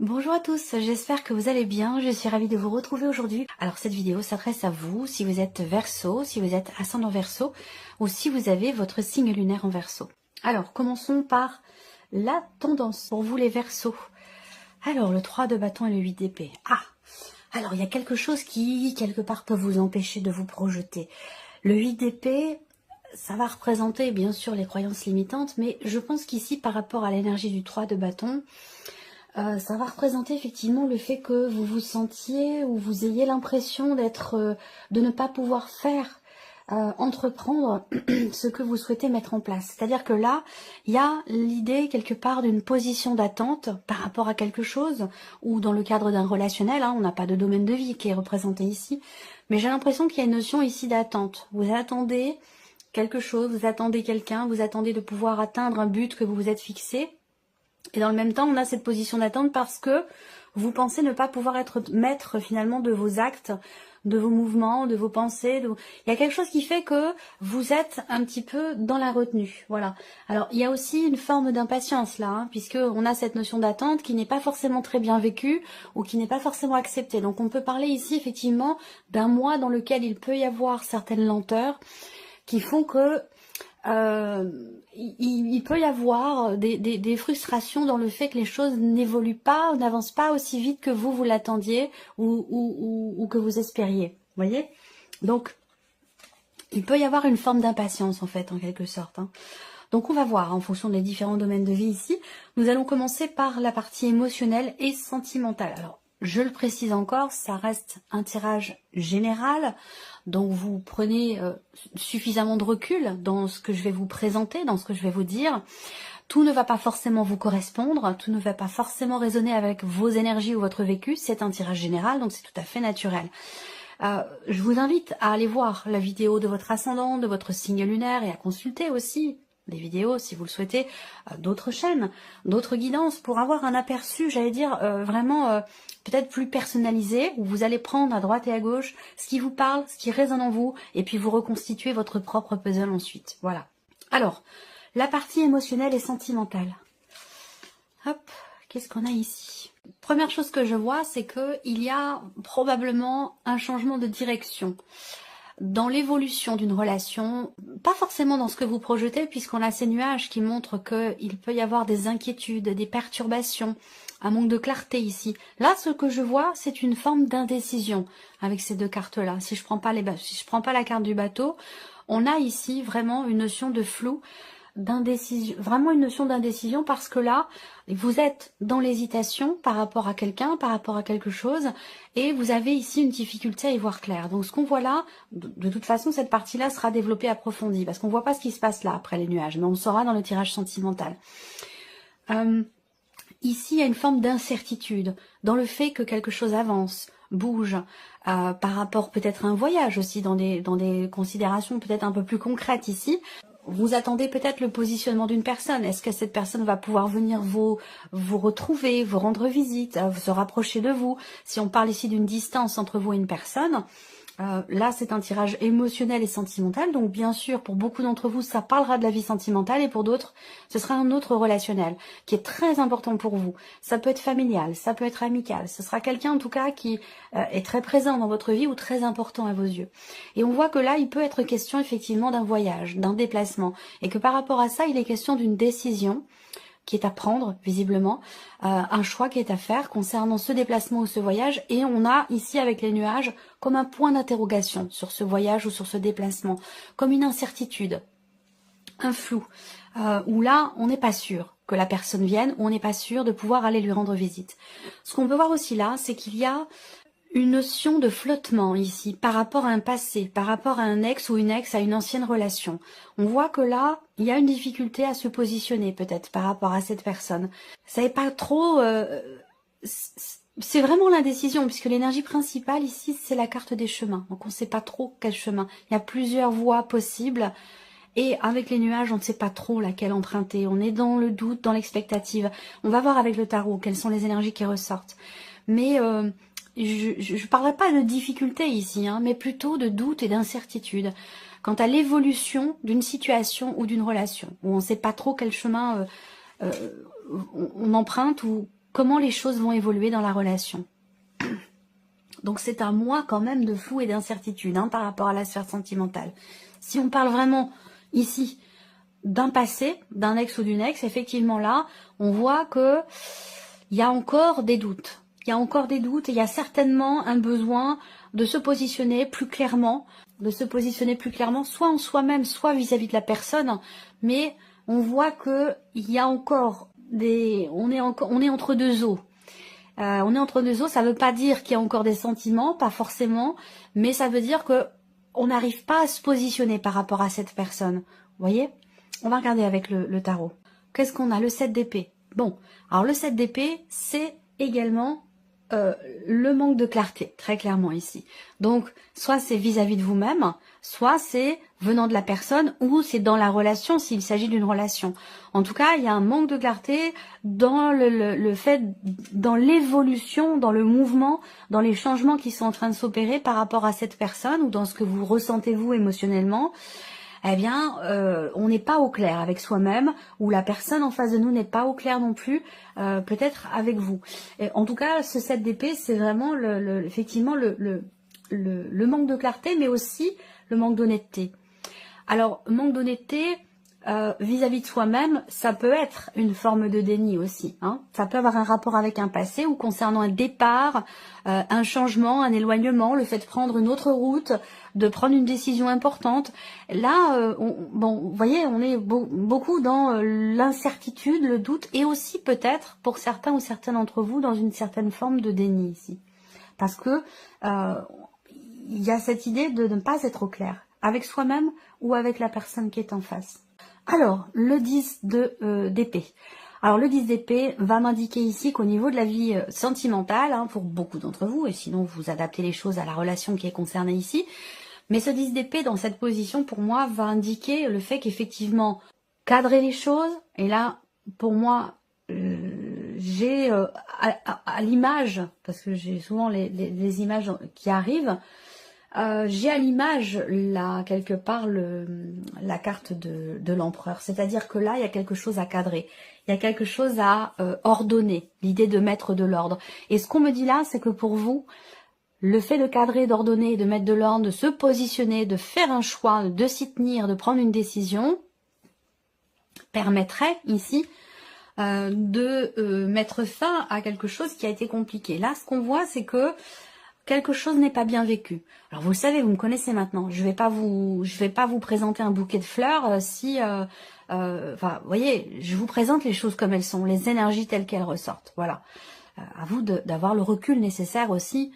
Bonjour à tous, j'espère que vous allez bien, je suis ravie de vous retrouver aujourd'hui. Alors cette vidéo s'adresse à vous, si vous êtes Verseau, si vous êtes ascendant Verseau, ou si vous avez votre signe lunaire en Verseau. Alors commençons par la tendance pour vous les Verseaux. Alors le 3 de bâton et le 8 d'épée. Alors il y a quelque chose qui, quelque part, peut vous empêcher de vous projeter. Le 8 d'épée, ça va représenter bien sûr les croyances limitantes, mais je pense qu'ici, par rapport à l'énergie du 3 de bâton, ça va représenter effectivement le fait que vous vous sentiez ou vous ayez l'impression de ne pas pouvoir faire, entreprendre ce que vous souhaitez mettre en place. C'est-à-dire que là, il y a l'idée quelque part d'une position d'attente par rapport à quelque chose, ou dans le cadre d'un relationnel, on n'a pas de domaine de vie qui est représenté ici, mais j'ai l'impression qu'il y a une notion ici d'attente. Vous attendez quelque chose, vous attendez quelqu'un, vous attendez de pouvoir atteindre un but que vous vous êtes fixé. Et dans le même temps, on a cette position d'attente parce que vous pensez ne pas pouvoir être maître finalement de vos actes, de vos mouvements, de vos pensées. Il y a quelque chose qui fait que vous êtes un petit peu dans la retenue. Voilà. Alors, il y a aussi une forme d'impatience là, puisque on a cette notion d'attente qui n'est pas forcément très bien vécue ou qui n'est pas forcément acceptée. Donc, on peut parler ici effectivement d'un mois dans lequel il peut y avoir certaines lenteurs qui font que il peut y avoir des frustrations dans le fait que les choses n'évoluent pas, n'avancent pas aussi vite que vous l'attendiez ou que vous espériez. Vous voyez? Donc, il peut y avoir une forme d'impatience en fait, en quelque sorte. Donc on va voir en fonction des différents domaines de vie ici. Nous allons commencer par la partie émotionnelle et sentimentale. Alors, je le précise encore, ça reste un tirage général, donc vous prenez suffisamment de recul dans ce que je vais vous présenter, dans ce que je vais vous dire. Tout ne va pas forcément vous correspondre, tout ne va pas forcément résonner avec vos énergies ou votre vécu, c'est un tirage général, donc c'est tout à fait naturel. Je vous invite à aller voir la vidéo de votre ascendant, de votre signe lunaire et à consulter aussi des vidéos, si vous le souhaitez, d'autres chaînes, d'autres guidances pour avoir un aperçu, j'allais dire, vraiment peut-être plus personnalisé, où vous allez prendre à droite et à gauche ce qui vous parle, ce qui résonne en vous, et puis vous reconstituer votre propre puzzle ensuite. Voilà. Alors, la partie émotionnelle et sentimentale. Hop, qu'est-ce qu'on a ici? Première chose que je vois, c'est qu'il y a probablement un changement de direction dans l'évolution d'une relation, pas forcément dans ce que vous projetez, puisqu'on a ces nuages qui montrent qu'il peut y avoir des inquiétudes, des perturbations, un manque de clarté ici. Là, ce que je vois, c'est une forme d'indécision avec ces deux cartes-là. Si je prends pas la carte du bateau, on a ici vraiment une notion de flou, d'indécision, vraiment une notion d'indécision, parce que là, vous êtes dans l'hésitation par rapport à quelqu'un, par rapport à quelque chose, et vous avez ici une difficulté à y voir clair. Donc ce qu'on voit là, de toute façon, cette partie-là sera développée, approfondie, parce qu'on voit pas ce qui se passe là après les nuages, mais on le saura dans le tirage sentimental. Ici, il y a une forme d'incertitude dans le fait que quelque chose avance, bouge, par rapport peut-être à un voyage aussi, dans des considérations peut-être un peu plus concrètes ici. Vous attendez peut-être le positionnement d'une personne. Est-ce que cette personne va pouvoir venir vous retrouver, vous rendre visite, se rapprocher de vous? Si on parle ici d'une distance entre vous et une personne, là c'est un tirage émotionnel et sentimental. Donc bien sûr, pour beaucoup d'entre vous, ça parlera de la vie sentimentale, et pour d'autres, ce sera un autre relationnel qui est très important pour vous. Ça peut être familial, ça peut être amical. Ce sera quelqu'un en tout cas qui est très présent dans votre vie ou très important à vos yeux. Et on voit que là, il peut être question effectivement d'un voyage, d'un déplacement, et que par rapport à ça, il est question d'une décision qui est à prendre, visiblement, un choix qui est à faire concernant ce déplacement ou ce voyage, et on a ici avec les nuages comme un point d'interrogation sur ce voyage ou sur ce déplacement, comme une incertitude, un flou, où là, on n'est pas sûr que la personne vienne, ou on n'est pas sûr de pouvoir aller lui rendre visite. Ce qu'on peut voir aussi là, c'est qu'il y a une notion de flottement ici, par rapport à un passé, par rapport à un ex ou une ex, à une ancienne relation. On voit que là, il y a une difficulté à se positionner peut-être par rapport à cette personne. Vous savez pas trop... c'est vraiment l'indécision, puisque l'énergie principale ici, c'est la carte des chemins. Donc on ne sait pas trop quel chemin. Il y a plusieurs voies possibles. Et avec les nuages, on ne sait pas trop laquelle emprunter. On est dans le doute, dans l'expectative. On va voir avec le tarot quelles sont les énergies qui ressortent. Mais... je ne parlerai pas de difficulté ici, mais plutôt de doute et d'incertitude quant à l'évolution d'une situation ou d'une relation, où on ne sait pas trop quel chemin on emprunte ou comment les choses vont évoluer dans la relation. Donc c'est un mois quand même de flou et d'incertitude hein, par rapport à la sphère sentimentale. Si on parle vraiment ici d'un passé, d'un ex ou d'une ex, effectivement là, on voit que il y a encore des doutes. Il y a encore des doutes et il y a certainement un besoin de se positionner plus clairement, soit en soi-même, soit vis-à-vis de la personne, mais on voit que il y a encore on est entre deux eaux. On est entre deux eaux, ça veut pas dire qu'il y a encore des sentiments, pas forcément, mais ça veut dire que on n'arrive pas à se positionner par rapport à cette personne. Vous voyez? On va regarder avec le tarot. Qu'est-ce qu'on a? Le 7 d'épée. Bon, alors le 7 d'épée, c'est également le manque de clarté, très clairement ici. Donc, soit c'est vis-à-vis de vous-même, soit c'est venant de la personne, ou c'est dans la relation, s'il s'agit d'une relation. En tout cas, il y a un manque de clarté dans le fait, dans l'évolution, dans le mouvement, dans les changements qui sont en train de s'opérer par rapport à cette personne, ou dans ce que vous ressentez vous émotionnellement. Eh bien, on n'est pas au clair avec soi-même, ou la personne en face de nous n'est pas au clair non plus, peut-être avec vous. Et en tout cas, ce 7 d'épée, c'est vraiment effectivement le manque de clarté, mais aussi le manque d'honnêteté. Alors, manque d'honnêteté vis-à-vis de soi-même, ça peut être une forme de déni aussi. Hein. Ça peut avoir un rapport avec un passé ou concernant un départ, un changement, un éloignement, le fait de prendre une autre route, de prendre une décision importante. Là, vous voyez, on est beaucoup dans l'incertitude, le doute et aussi peut-être, pour certains ou certaines d'entre vous, dans une certaine forme de déni ici. Parce que il y a cette idée de ne pas être au clair avec soi-même ou avec la personne qui est en face. Alors, le 10 d'épée. Alors, le 10 d'épée va m'indiquer ici qu'au niveau de la vie sentimentale, hein, pour beaucoup d'entre vous, et sinon vous adaptez les choses à la relation qui est concernée ici, mais ce 10 d'épée dans cette position, pour moi, va indiquer le fait qu'effectivement, cadrer les choses, et là, pour moi, j'ai à l'image, parce que j'ai souvent les images qui arrivent, j'ai à l'image là quelque part la carte de l'empereur, c'est-à-dire que là il y a quelque chose à cadrer, il y a quelque chose à ordonner, l'idée de mettre de l'ordre. Et ce qu'on me dit là, c'est que pour vous, le fait de cadrer, d'ordonner, de mettre de l'ordre, de se positionner, de faire un choix, de s'y tenir, de prendre une décision, permettrait ici de mettre fin à quelque chose qui a été compliqué. Là, ce qu'on voit, c'est que quelque chose n'est pas bien vécu. Alors vous le savez, vous me connaissez maintenant. Je vais pas vous présenter un bouquet de fleurs enfin, vous voyez, je vous présente les choses comme elles sont, les énergies telles qu'elles ressortent. Voilà. À vous d'avoir le recul nécessaire aussi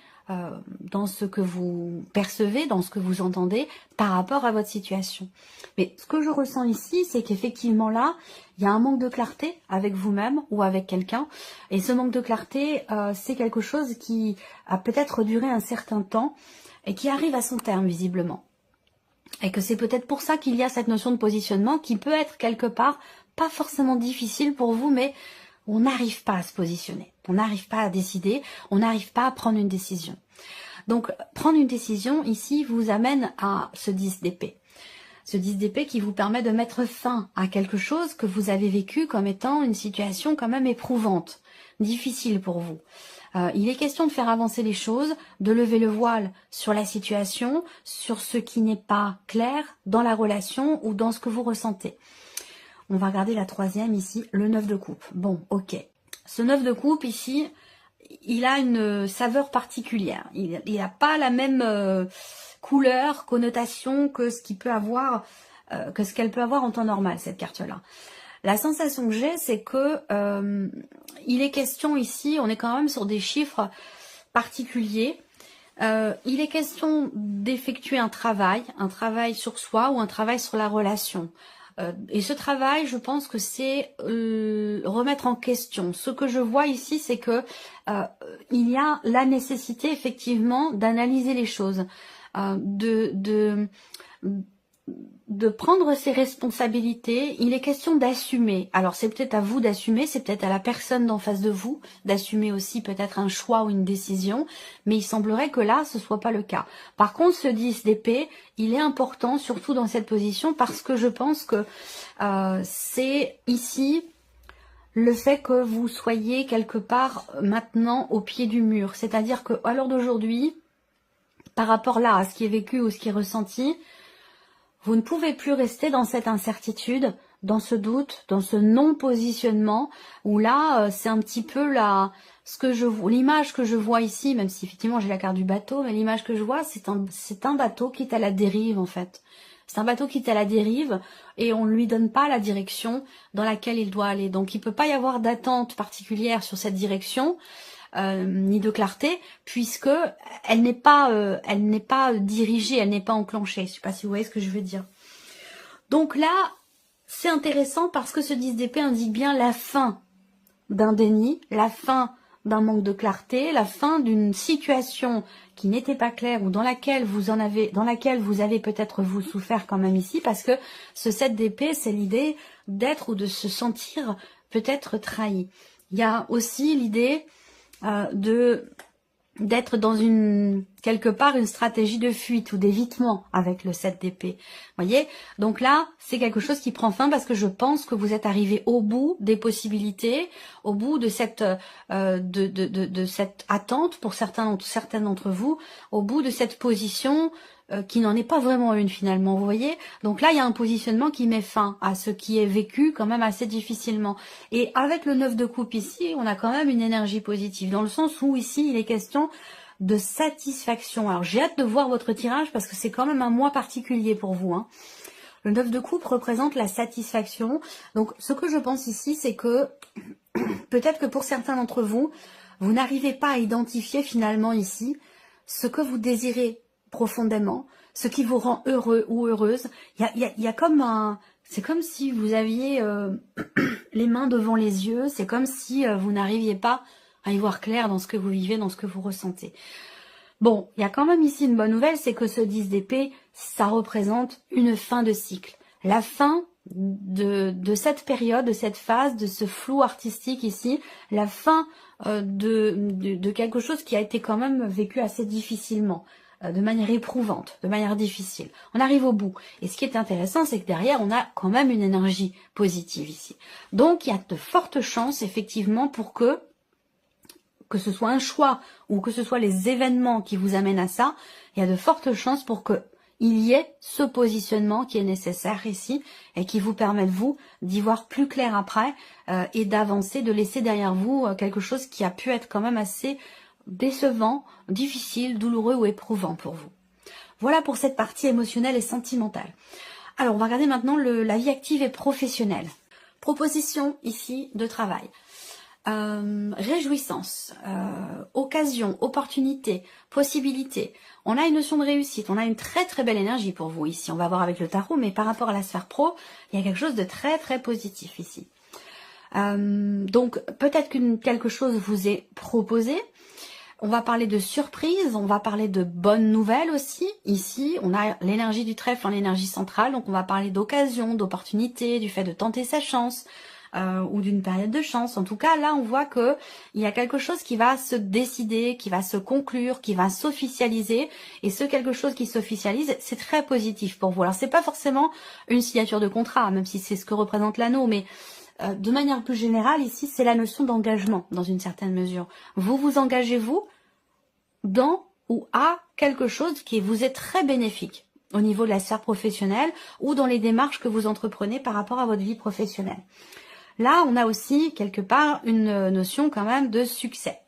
dans ce que vous percevez, dans ce que vous entendez par rapport à votre situation. Mais ce que je ressens ici, c'est qu'effectivement là, il y a un manque de clarté avec vous-même ou avec quelqu'un. Et ce manque de clarté, c'est quelque chose qui a peut-être duré un certain temps et qui arrive à son terme visiblement. Et que c'est peut-être pour ça qu'il y a cette notion de positionnement qui peut être quelque part pas forcément difficile pour vous, mais on n'arrive pas à se positionner, on n'arrive pas à décider, on n'arrive pas à prendre une décision. Donc, prendre une décision, ici, vous amène à ce 10 d'épée. Ce 10 d'épée qui vous permet de mettre fin à quelque chose que vous avez vécu comme étant une situation quand même éprouvante, difficile pour vous. Il est question de faire avancer les choses, de lever le voile sur la situation, sur ce qui n'est pas clair dans la relation ou dans ce que vous ressentez. On va regarder la troisième ici, le 9 de coupe. Bon, ok. Ce 9 de coupe ici, il a une saveur particulière. Il n'a pas la même couleur, connotation que ce qu'il peut avoir, que ce qu'elle peut avoir en temps normal, cette carte-là. La sensation que j'ai, c'est que il est question ici, on est quand même sur des chiffres particuliers. Il est question d'effectuer un travail sur soi ou un travail sur la relation. Et ce travail, je pense que c'est remettre en question. Ce que je vois ici, c'est que il y a la nécessité effectivement d'analyser les choses, de prendre ses responsabilités. Il est question d'assumer. Alors c'est peut-être à vous d'assumer, c'est peut-être à la personne d'en face de vous d'assumer aussi peut-être un choix ou une décision, mais il semblerait que là ce soit pas le cas. Par contre, ce 10 d'épée, il est important surtout dans cette position parce que je pense que c'est ici le fait que vous soyez quelque part maintenant au pied du mur. C'est-à-dire que à l'heure d'aujourd'hui, par rapport là à ce qui est vécu ou ce qui est ressenti, vous ne pouvez plus rester dans cette incertitude, dans ce doute, dans ce non-positionnement, où là, c'est un petit peu l'image que je vois ici, même si effectivement j'ai la carte du bateau, mais l'image que je vois, c'est un bateau qui est à la dérive en fait. C'est un bateau qui est à la dérive et on ne lui donne pas la direction dans laquelle il doit aller. Donc il ne peut pas y avoir d'attente particulière sur cette direction, ni de clarté, puisque elle n'est pas dirigée, elle n'est pas enclenchée. Je ne sais pas si vous voyez ce que je veux dire. Donc là, c'est intéressant parce que ce 10 d'épée indique bien la fin d'un déni, la fin d'un manque de clarté, la fin d'une situation qui n'était pas claire ou dans laquelle vous avez peut-être vous souffert quand même ici, parce que ce 7 d'épée, c'est l'idée d'être ou de se sentir peut-être trahi. Il y a aussi l'idée d'être dans quelque part une stratégie de fuite ou d'évitement avec le 7 d'épée. Voyez? Donc là, c'est quelque chose qui prend fin parce que je pense que vous êtes arrivé au bout des possibilités, au bout de cette de cette attente pour certains d'entre vous, au bout de cette position qui n'en est pas vraiment une finalement, vous voyez. Donc là, il y a un positionnement qui met fin à ce qui est vécu quand même assez difficilement. Et avec le 9 de coupe ici, on a quand même une énergie positive, dans le sens où ici, il est question de satisfaction. Alors j'ai hâte de voir votre tirage parce que c'est quand même un mois particulier pour vous, hein. Le 9 de coupe représente la satisfaction. Donc ce que je pense ici, c'est que peut-être que pour certains d'entre vous, vous n'arrivez pas à identifier finalement ici ce que vous désirez profondément, ce qui vous rend heureux ou heureuse. Il y a comme c'est comme si vous aviez les mains devant les yeux, c'est comme si vous n'arriviez pas à y voir clair dans ce que vous vivez, dans ce que vous ressentez. Bon, il y a quand même ici une bonne nouvelle, c'est que ce 10 d'épée, ça représente une fin de cycle. La fin de cette période, de cette phase, de ce flou artistique ici, la fin de quelque chose qui a été quand même vécu assez difficilement, de manière éprouvante, de manière difficile. On arrive au bout. Et ce qui est intéressant, c'est que derrière, on a quand même une énergie positive ici. Donc, il y a de fortes chances, effectivement, pour que ce soit un choix ou que ce soit les événements qui vous amènent à ça, il y a de fortes chances pour que il y ait ce positionnement qui est nécessaire ici et qui vous permet, vous, d'y voir plus clair après et d'avancer, de laisser derrière vous quelque chose qui a pu être quand même assez décevant, difficile, douloureux ou éprouvant pour vous. Voilà pour cette partie émotionnelle et sentimentale. Alors, on va regarder maintenant la vie active et professionnelle. Proposition ici de travail. Réjouissance, occasion, opportunité, possibilité. On a une notion de réussite, on a une très très belle énergie pour vous ici. On va voir avec le tarot, mais par rapport à la sphère pro, il y a quelque chose de très très positif ici. Donc peut-être quelque chose vous est proposé. On va parler de surprise, on va parler de bonnes nouvelles aussi. Ici, on a l'énergie du trèfle en l'énergie centrale, donc on va parler d'occasion, d'opportunité, du fait de tenter sa chance. Ou d'une période de chance. En tout cas, là, on voit que il y a quelque chose qui va se décider, qui va se conclure, qui va s'officialiser. Et ce quelque chose qui s'officialise, c'est très positif pour vous. Alors, c'est pas forcément une signature de contrat, même si c'est ce que représente l'anneau, mais de manière plus générale, ici, c'est la notion d'engagement, dans une certaine mesure. Vous vous engagez, vous, dans ou à quelque chose qui vous est très bénéfique au niveau de la sphère professionnelle ou dans les démarches que vous entreprenez par rapport à votre vie professionnelle. Là, on a aussi, quelque part, une notion quand même de succès,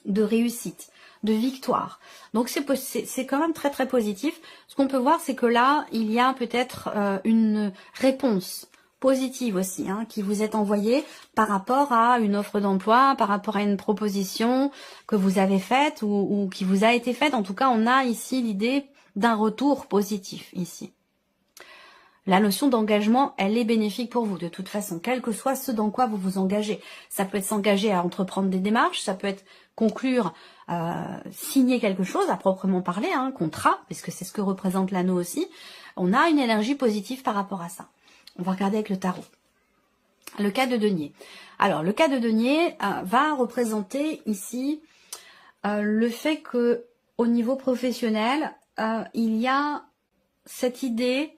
de réussite, de victoire. Donc, c'est quand même très, très positif. Ce qu'on peut voir, c'est que là, il y a peut-être une réponse positive aussi, hein, qui vous est envoyée par rapport à une offre d'emploi, par rapport à une proposition que vous avez faite ou qui vous a été faite. En tout cas, on a ici l'idée d'un retour positif ici. La notion d'engagement, elle est bénéfique pour vous de toute façon, quel que soit ce dans quoi vous vous engagez. Ça peut être s'engager à entreprendre des démarches, ça peut être conclure, signer quelque chose à proprement parler, un contrat, puisque c'est ce que représente l'anneau aussi. On a une énergie positive par rapport à ça. On va regarder avec le tarot. Le cas de denier. Alors, le cas de denier va représenter ici le fait que au niveau professionnel, il y a cette idée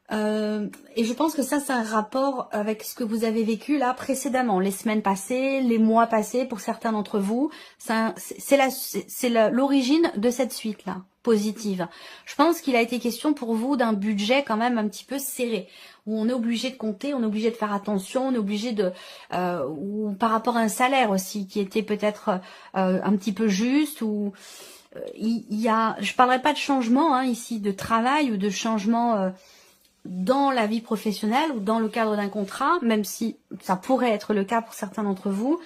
Et je pense que ça, c'est un rapport avec ce que vous avez vécu là précédemment, les semaines passées, les mois passés pour certains d'entre vous. C'est l'origine de cette suite-là, positive. Je pense qu'il a été question pour vous d'un budget quand même un petit peu serré, où on est obligé de compter, on est obligé de faire attention, on est obligé de... ou par rapport à un salaire aussi, qui était peut-être un petit peu juste, ou... il y a... Je parlerai pas de changement hein, ici, de travail ou de changement... dans la vie professionnelle ou dans le cadre d'un contrat, même si ça pourrait être le cas pour certains d'entre vous,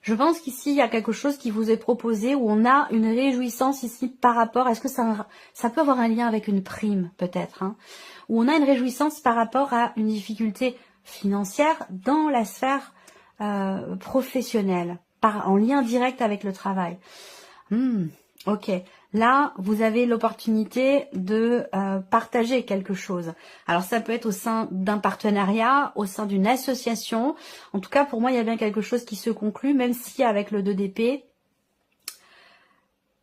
je pense qu'ici, il y a quelque chose qui vous est proposé où on a une réjouissance ici par rapport, est-ce que ça peut avoir un lien avec une prime peut-être, hein, où on a une réjouissance par rapport à une difficulté financière dans la sphère professionnelle, en lien direct avec le travail. Ok. Là, vous avez l'opportunité de partager quelque chose. Alors, ça peut être au sein d'un partenariat, au sein d'une association. En tout cas, pour moi, il y a bien quelque chose qui se conclut, même si avec le 2 d'épée,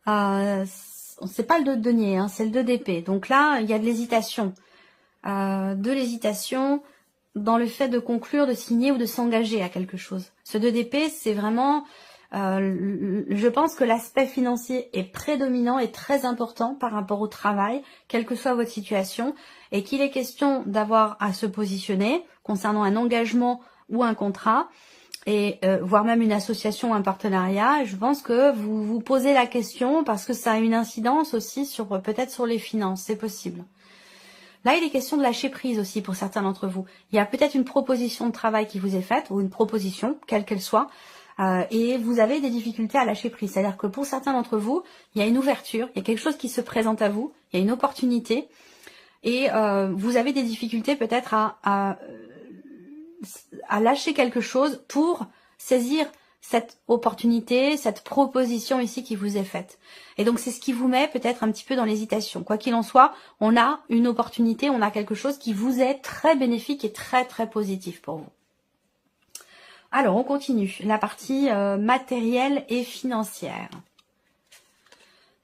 c'est pas le 2 de denier, hein, c'est le 2 d'épée. Donc là, il y a de l'hésitation. De l'hésitation dans le fait de conclure, de signer ou de s'engager à quelque chose. Ce 2 d'épée, c'est vraiment... je pense que l'aspect financier est prédominant et très important par rapport au travail, quelle que soit votre situation, et qu'il est question d'avoir à se positionner concernant un engagement ou un contrat, et voire même une association ou un partenariat. Je pense que vous vous posez la question parce que ça a une incidence aussi sur peut-être sur les finances, c'est possible. Là, il est question de lâcher prise aussi pour certains d'entre vous. Il y a peut-être une proposition de travail qui vous est faite, ou une proposition, quelle qu'elle soit, et vous avez des difficultés à lâcher prise. C'est-à-dire que pour certains d'entre vous, il y a une ouverture, il y a quelque chose qui se présente à vous, il y a une opportunité, et vous avez des difficultés peut-être à lâcher quelque chose pour saisir cette opportunité, cette proposition ici qui vous est faite. Et donc c'est ce qui vous met peut-être un petit peu dans l'hésitation. Quoi qu'il en soit, on a une opportunité, on a quelque chose qui vous est très bénéfique et très très positif pour vous. Alors, on continue. La partie matérielle et financière.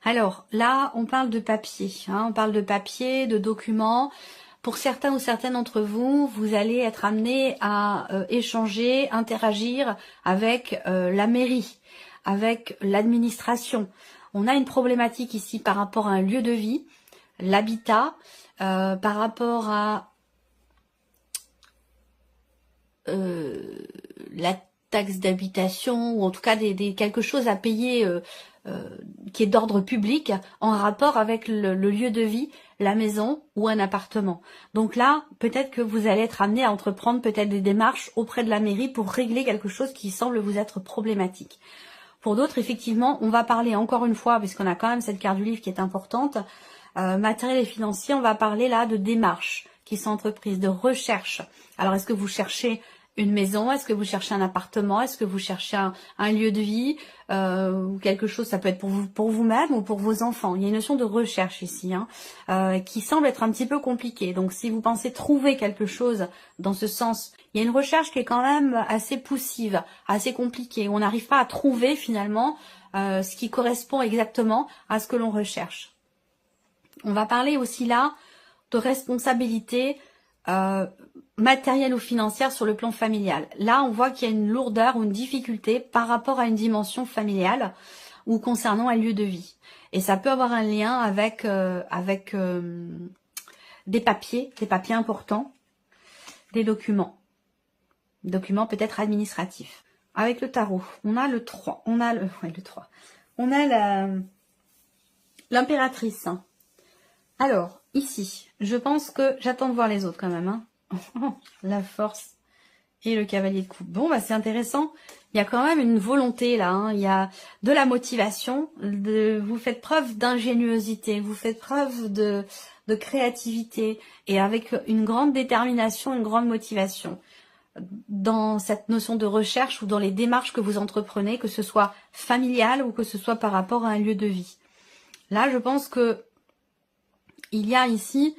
Alors, là, on parle de papier. Hein, on parle de papier, de documents. Pour certains ou certaines d'entre vous, vous allez être amenés à échanger, interagir avec la mairie, avec l'administration. On a une problématique ici par rapport à un lieu de vie, l'habitat, par rapport à... la taxe d'habitation, ou en tout cas quelque chose à payer qui est d'ordre public en rapport avec le lieu de vie, la maison ou un appartement. Donc là, peut-être que vous allez être amené à entreprendre peut-être des démarches auprès de la mairie pour régler quelque chose qui semble vous être problématique. Pour d'autres, effectivement, on va parler encore une fois, puisqu'on a quand même cette carte du livre qui est importante, matériel et financier, on va parler là de démarches qui sont entreprises, de recherche. Alors, est-ce que vous cherchez une maison? Est-ce que vous cherchez un appartement? Est-ce que vous cherchez un lieu de vie ou quelque chose? Ça peut être pour vous-même ou pour vos enfants. Il y a une notion de recherche ici qui semble être un petit peu compliquée. Donc, si vous pensez trouver quelque chose dans ce sens, il y a une recherche qui est quand même assez poussive, assez compliquée. On n'arrive pas à trouver finalement ce qui correspond exactement à ce que l'on recherche. On va parler aussi là de responsabilité matérielle ou financière sur le plan familial. Là, on voit qu'il y a une lourdeur ou une difficulté par rapport à une dimension familiale ou concernant un lieu de vie. Et ça peut avoir un lien avec des papiers importants, des documents peut-être administratifs. Avec le tarot, on a le 3, on a l'impératrice. Alors, ici, je pense que... J'attends de voir les autres quand même. Hein. La force et le cavalier de coupe. Bon, bah c'est intéressant. Il y a quand même une volonté là. Hein. Il y a de la motivation. Vous faites preuve d'ingéniosité. Vous faites preuve de créativité. Et avec une grande détermination, une grande motivation. Dans cette notion de recherche ou dans les démarches que vous entreprenez, que ce soit familial ou que ce soit par rapport à un lieu de vie. Là, je pense que il y a ici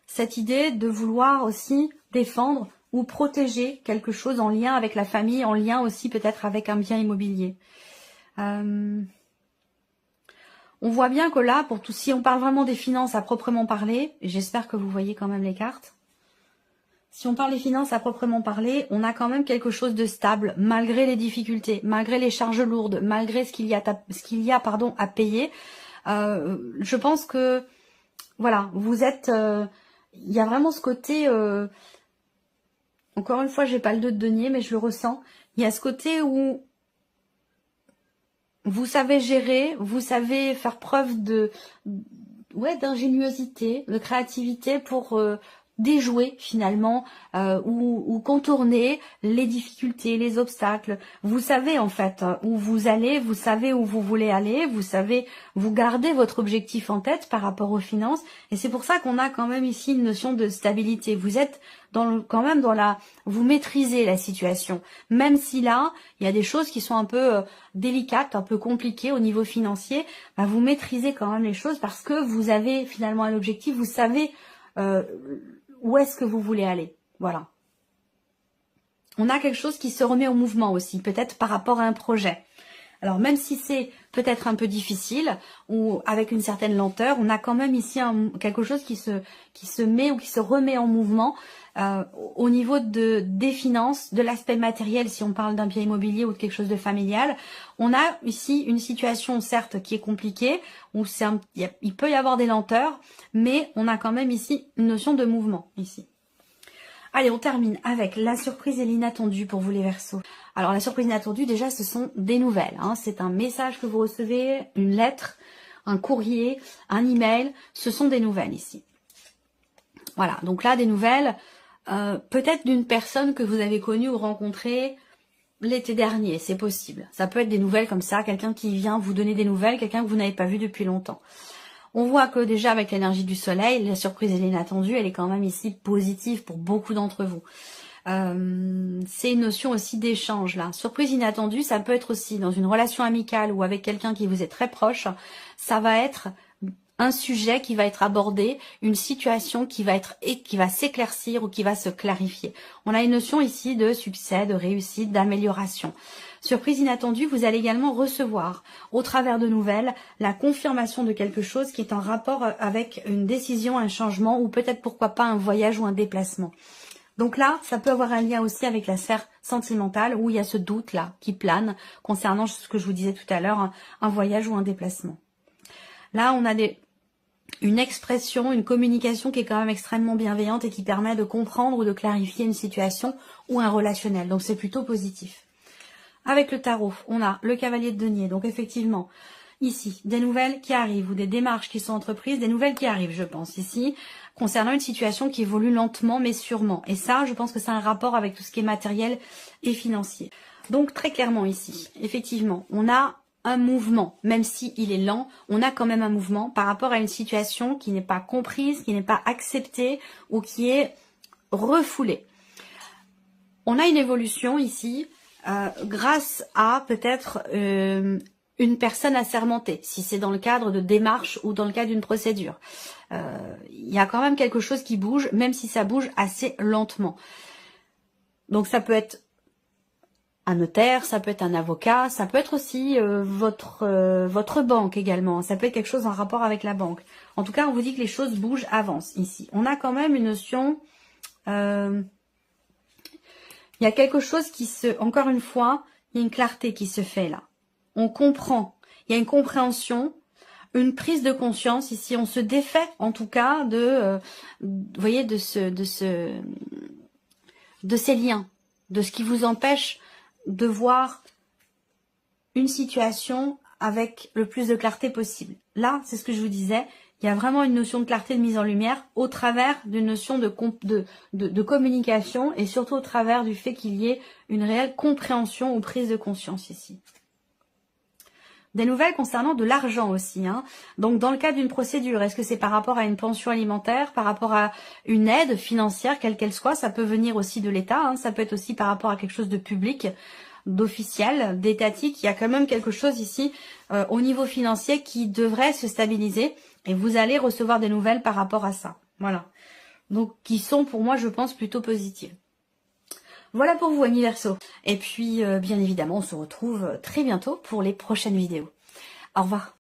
cette idée de vouloir aussi défendre ou protéger quelque chose en lien avec la famille, en lien aussi peut-être avec un bien immobilier. On voit bien que là, si on parle vraiment des finances à proprement parler, j'espère que vous voyez quand même les cartes, si on parle des finances à proprement parler, on a quand même quelque chose de stable, malgré les difficultés, malgré les charges lourdes, malgré ce qu'il y a, à payer. Je pense que, voilà, vous êtes... il y a vraiment ce côté... encore une fois, j'ai pas le 2 de denier, mais je le ressens. Il y a ce côté où vous savez gérer, vous savez faire preuve d'ingéniosité, de créativité pour déjouer finalement ou contourner les difficultés, les obstacles. Vous savez en fait où vous allez, vous savez où vous voulez aller, vous gardez votre objectif en tête par rapport aux finances, et c'est pour ça qu'on a quand même ici une notion de stabilité. Vous êtes vous maîtrisez la situation, même si là il y a des choses qui sont un peu délicates, un peu compliquées au niveau financier. Vous maîtrisez quand même les choses parce que vous avez finalement un objectif, vous savez où est-ce que vous voulez aller. Voilà. On a quelque chose qui se remet en mouvement aussi, peut-être par rapport à un projet. Alors même si c'est peut-être un peu difficile ou avec une certaine lenteur, on a quand même ici quelque chose qui se met ou qui se remet en mouvement au niveau des finances, de l'aspect matériel si on parle d'un bien immobilier ou de quelque chose de familial. On a ici une situation certes qui est compliquée, où il peut y avoir des lenteurs, mais on a quand même ici une notion de mouvement ici. Allez, on termine avec la surprise et l'inattendu pour vous les Verseaux. Alors la surprise inattendue, déjà, ce sont des nouvelles. C'est un message que vous recevez, une lettre, un courrier, un email. Ce sont des nouvelles ici. Voilà, donc là, des nouvelles, peut-être d'une personne que vous avez connue ou rencontrée l'été dernier, c'est possible. Ça peut être des nouvelles comme ça, quelqu'un qui vient vous donner des nouvelles, quelqu'un que vous n'avez pas vu depuis longtemps. On voit que déjà avec l'énergie du soleil, la surprise et l'inattendue, elle est quand même ici positive pour beaucoup d'entre vous. C'est une notion aussi d'échange là. Surprise inattendue, ça peut être aussi dans une relation amicale ou avec quelqu'un qui vous est très proche. Ça va être un sujet qui va être abordé, une situation qui va s'éclaircir ou qui va se clarifier. On a une notion ici de succès, de réussite, d'amélioration. Surprise inattendue, vous allez également recevoir, au travers de nouvelles, la confirmation de quelque chose qui est en rapport avec une décision, un changement, ou peut-être pourquoi pas un voyage ou un déplacement. Donc là, ça peut avoir un lien aussi avec la sphère sentimentale, où il y a ce doute-là qui plane, concernant ce que je vous disais tout à l'heure, un voyage ou un déplacement. Là, on a une expression, une communication qui est quand même extrêmement bienveillante et qui permet de comprendre ou de clarifier une situation ou un relationnel. Donc c'est plutôt positif. Avec le tarot, on a le cavalier de denier. Donc effectivement, ici, des nouvelles qui arrivent ou des démarches qui sont entreprises, des nouvelles qui arrivent, je pense, ici, concernant une situation qui évolue lentement mais sûrement. Et ça, je pense que c'est un rapport avec tout ce qui est matériel et financier. Donc très clairement ici, effectivement, on a un mouvement, même si il est lent, on a quand même un mouvement par rapport à une situation qui n'est pas comprise, qui n'est pas acceptée ou qui est refoulée. On a une évolution ici grâce à peut-être une personne assermentée, si c'est dans le cadre de démarches ou dans le cadre d'une procédure. Il y a quand même quelque chose qui bouge, même si ça bouge assez lentement. Donc ça peut être un notaire, ça peut être un avocat, ça peut être aussi votre banque également. Ça peut être quelque chose en rapport avec la banque. En tout cas, on vous dit que les choses bougent, avancent ici. On a quand même une notion... il y a quelque chose encore une fois, il y a une clarté qui se fait là. On comprend, il y a une compréhension, une prise de conscience ici. On se défait en tout cas vous voyez, de ces liens, de ce qui vous empêche de voir une situation avec le plus de clarté possible. Là, c'est ce que je vous disais, il y a vraiment une notion de clarté, de mise en lumière au travers d'une notion de communication et surtout au travers du fait qu'il y ait une réelle compréhension ou prise de conscience ici. Des nouvelles concernant de l'argent aussi. Donc dans le cadre d'une procédure, est-ce que c'est par rapport à une pension alimentaire, par rapport à une aide financière, quelle qu'elle soit, ça peut venir aussi de l'État, ça peut être aussi par rapport à quelque chose de public, d'officiel, d'étatique. Il y a quand même quelque chose ici au niveau financier qui devrait se stabiliser et vous allez recevoir des nouvelles par rapport à ça. Voilà. Donc qui sont pour moi, je pense, plutôt positives. Voilà pour vous, amis Verseaux. Et puis, bien évidemment, on se retrouve très bientôt pour les prochaines vidéos. Au revoir.